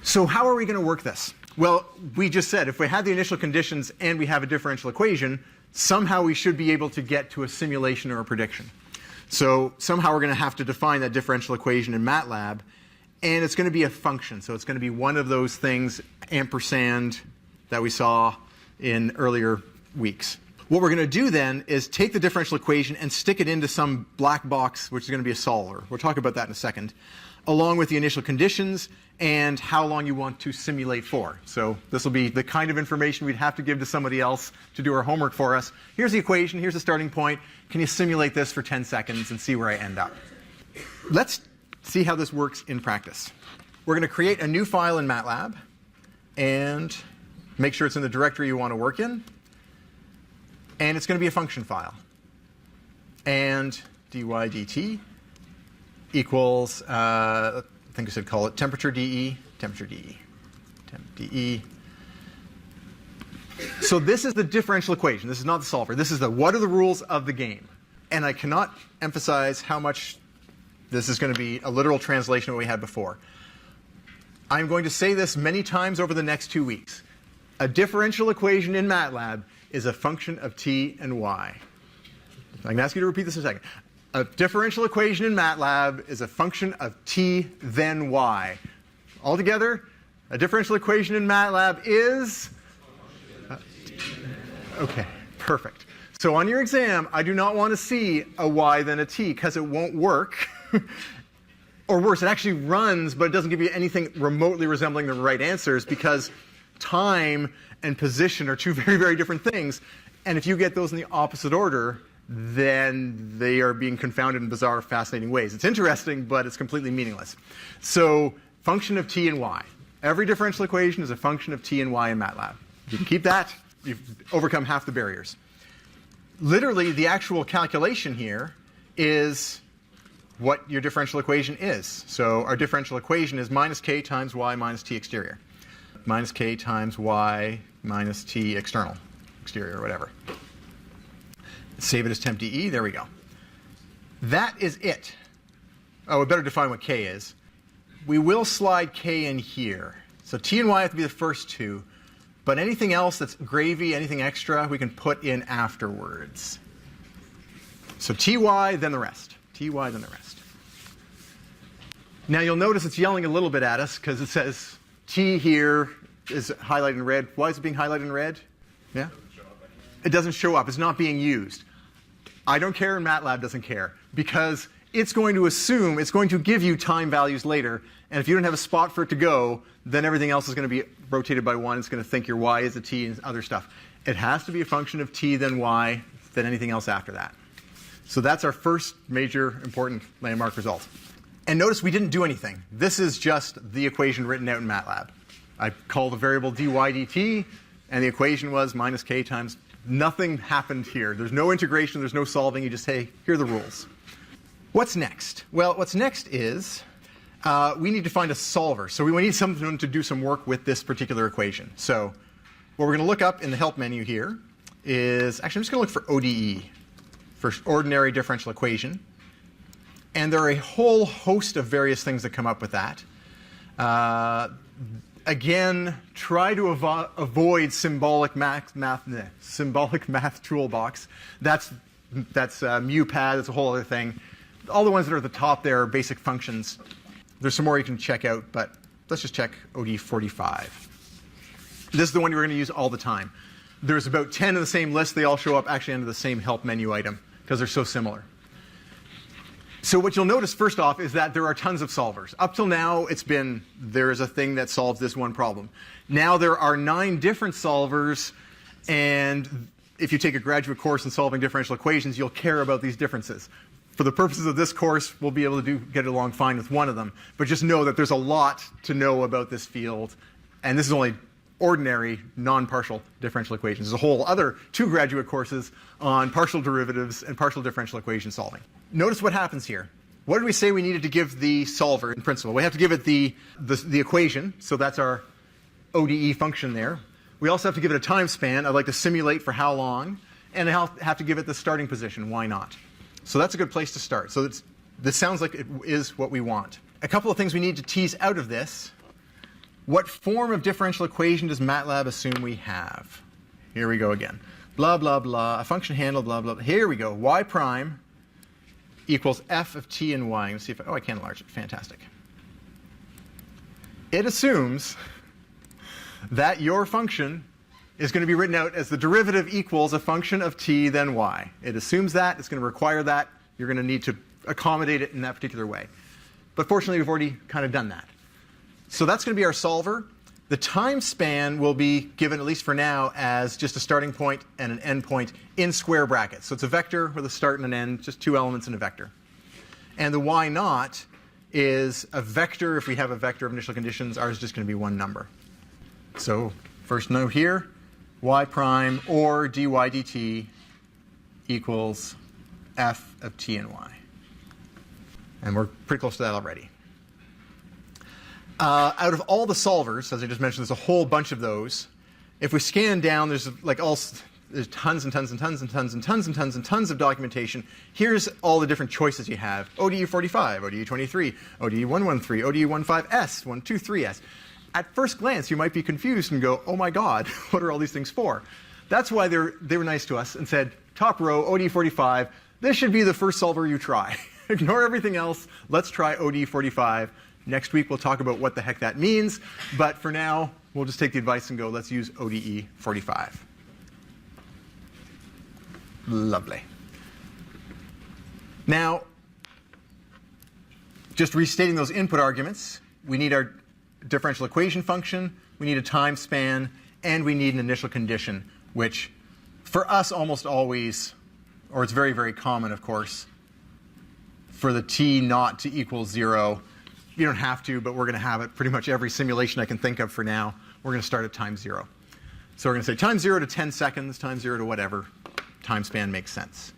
So how are we going to work this? Well, we just said if we had the initial conditions and we have a differential equation, somehow we should be able to get to a simulation or a prediction. So somehow we're going to have to define that differential equation in MATLAB, and it's going to be a function. So it's going to be one of those things, ampersand, that we saw in earlier weeks. What we're going to do then is take the differential equation and stick it into some black box, which is going to be a solver. We'll talk about that in a second, along with the initial conditions and how long you want to simulate for. So this will be the kind of information we'd have to give to somebody else to do our homework for us. Here's the equation. Here's the starting point. Can you simulate this for 10 seconds and see where I end up? Let's see how this works in practice. We're going to create a new file in MATLAB and make sure it's in the directory you want to work in. And it's going to be a function file. And dy dt equals, I think I should call it temperature dE, temp dE. So this is the differential equation. This is not the solver. This is the what are the rules of the game. And I cannot emphasize how much this is going to be a literal translation of what we had before. I'm going to say this many times over the next 2 weeks. A differential equation in MATLAB is a function of t and y. I'm going to ask you to repeat this in a second. A differential equation in MATLAB is a function of t then y. Altogether, a differential equation in MATLAB is... OK, perfect. So on your exam, I do not want to see a y then a t, because it won't work. Or worse, it actually runs, but it doesn't give you anything remotely resembling the right answers, because time and position are two very, very different things. And if you get those in the opposite order, then they are being confounded in bizarre, fascinating ways. It's interesting, but it's completely meaningless. So function of t and y. Every differential equation is a function of t and y in MATLAB. If you can keep that, you've overcome half the barriers. Literally, the actual calculation here is what your differential equation is. So our differential equation is minus k times y minus t exterior. Minus k times y minus t external, exterior, or whatever. Save it as temp dE. There we go. That is it. Oh, we better define what k is. We will slide k in here. So t and y have to be the first two. But anything else that's gravy, anything extra, we can put in afterwards. So ty, then the rest. Ty, then the rest. Now you'll notice it's yelling a little bit at us because it says t here is highlighted in red. Why is it being highlighted in red? Yeah? It doesn't show up. It's not being used. I don't care, and MATLAB doesn't care, because it's going to assume, it's going to give you time values later, and if you don't have a spot for it to go, then everything else is going to be rotated by 1. It's going to think your y is a t and other stuff. It has to be a function of t, then y, then anything else after that. So that's our first major important landmark result. And notice we didn't do anything. This is just the equation written out in MATLAB. I call the variable dy dt, and the equation was minus k times. Nothing happened here. There's no integration. There's no solving. You just say, here are the rules. What's next? Well, what's next is we need to find a solver. So we need someone to do some work with this particular equation. So what we're going to look up in the help menu here is, actually, I'm just going to look for ODE, for ordinary differential equation. And there are a whole host of various things that come up with that. Again, try to avoid symbolic math toolbox. That's MuPad. That's a whole other thing. All the ones that are at the top there are basic functions. There's some more you can check out, but let's just check ODE 45. This is the one you're going to use all the time. There's about 10 in the same list. They all show up actually under the same help menu item because they're so similar. So what you'll notice first off is that there are tons of solvers. Up till now, it's been there is a thing that solves this one problem. Now there are 9 different solvers, and if you take a graduate course in solving differential equations, you'll care about these differences. For the purposes of this course, we'll be able to get along fine with one of them. But just know that there's a lot to know about this field, and this is only ordinary non-partial differential equations. There's a whole other 2 graduate courses on partial derivatives and partial differential equation solving. Notice what happens here. What did we say we needed to give the solver in principle? We have to give it the equation, so that's our ODE function there. We also have to give it a time span. I'd like to simulate for how long, and I have to give it the starting position. Why not? So that's a good place to start. So this sounds like it is what we want. A couple of things we need to tease out of this What form of differential equation does MATLAB assume we have? Here we go again. Blah, blah, blah, a function handle, blah, blah. Here we go. Y prime equals f of t and y. Let's see if I can enlarge it. Fantastic. It assumes that your function is going to be written out as the derivative equals a function of t then y. It assumes that. It's going to require that. You're going to need to accommodate it in that particular way. But fortunately, we've already kind of done that. So that's going to be our solver. The time span will be given, at least for now, as just a starting point and an end point in square brackets. So it's a vector with a start and an end, just two elements in a vector. And the y naught is a vector. If we have a vector of initial conditions, ours is just going to be one number. So first note here, y prime or dy dt equals f of t and y. And we're pretty close to that already. Out of all the solvers, as I just mentioned, there's a whole bunch of those. If we scan down, there's tons and tons and tons and tons and tons and tons and tons of documentation. Here's all the different choices you have. ODE 45, ODE 23, ODE 113, ODE 15S, 123S. At first glance, you might be confused and go, oh my God, what are all these things for? That's why they were nice to us and said, top row, ODE 45, this should be the first solver you try. Ignore everything else. Let's try ODE 45. Next week, we'll talk about what the heck that means. But for now, we'll just take the advice and go, let's use ODE 45. Lovely. Now, just restating those input arguments, we need our differential equation function, we need a time span, and we need an initial condition, which for us almost always, or it's very, very common, of course, for the t not to equal 0. You don't have to, but we're going to have it pretty much every simulation I can think of for now. We're going to start at time 0. So we're going to say time 0 to 10 seconds, time 0 to whatever. Time span makes sense.